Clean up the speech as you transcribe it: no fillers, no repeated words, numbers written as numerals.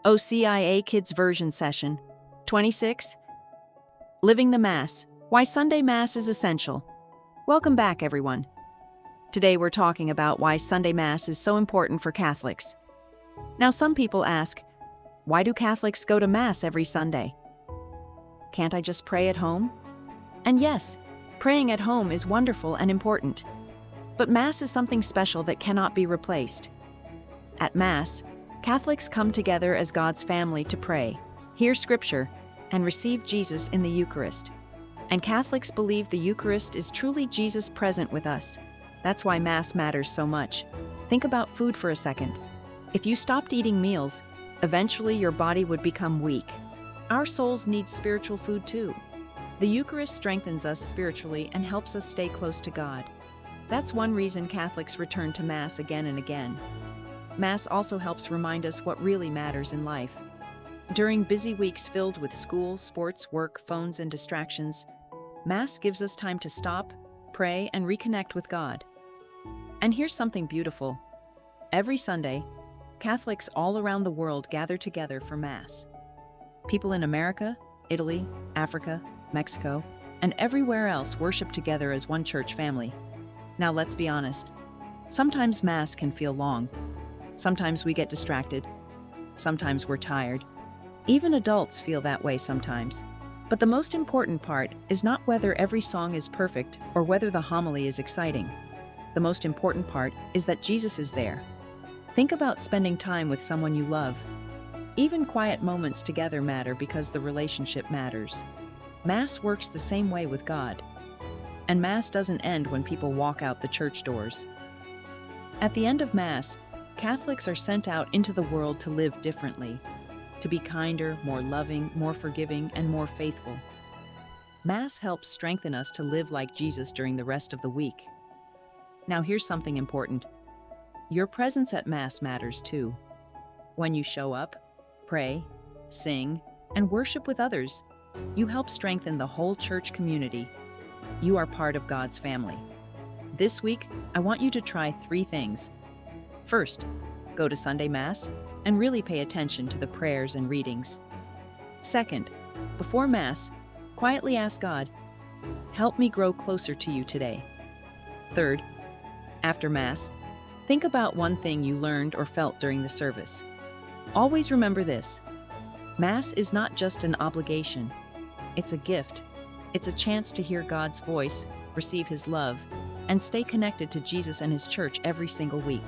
OCIA Kids Version Session 26. Living the Mass. Why Sunday Mass is Essential. Welcome back, everyone. Today we're talking about why Sunday Mass is so important for Catholics. Now, some people ask, why do Catholics go to Mass every Sunday? Can't I just pray at home? And yes, praying at home is wonderful and important. But Mass is something special that cannot be replaced. At Mass, Catholics come together as God's family to pray, hear Scripture, and receive Jesus in the Eucharist. And Catholics believe the Eucharist is truly Jesus present with us. That's why Mass matters so much. Think about food for a second. If you stopped eating meals, eventually your body would become weak. Our souls need spiritual food too. The Eucharist strengthens us spiritually and helps us stay close to God. That's one reason Catholics return to Mass again and again. Mass also helps remind us what really matters in life. During busy weeks filled with school, sports, work, phones, and distractions, Mass gives us time to stop, pray, and reconnect with God. And here's something beautiful. Every Sunday, Catholics all around the world gather together for Mass. People in America, Italy, Africa, Mexico, and everywhere else worship together as one church family. Now let's be honest. Sometimes Mass can feel long. Sometimes we get distracted. Sometimes we're tired. Even adults feel that way sometimes. But the most important part is not whether every song is perfect or whether the homily is exciting. The most important part is that Jesus is there. Think about spending time with someone you love. Even quiet moments together matter because the relationship matters. Mass works the same way with God. And Mass doesn't end when people walk out the church doors. At the end of Mass, Catholics are sent out into the world to live differently, to be kinder, more loving, more forgiving, and more faithful. Mass helps strengthen us to live like Jesus during the rest of the week. Now here's something important. Your presence at Mass matters too. When you show up, pray, sing, and worship with others, you help strengthen the whole church community. You are part of God's family. This week, I want you to try 3 things. First, go to Sunday Mass and really pay attention to the prayers and readings. Second, before Mass, quietly ask God, "Help me grow closer to you today." Third, after Mass, think about one thing you learned or felt during the service. Always remember this: Mass is not just an obligation, it's a gift. It's a chance to hear God's voice, receive His love, and stay connected to Jesus and His church every single week.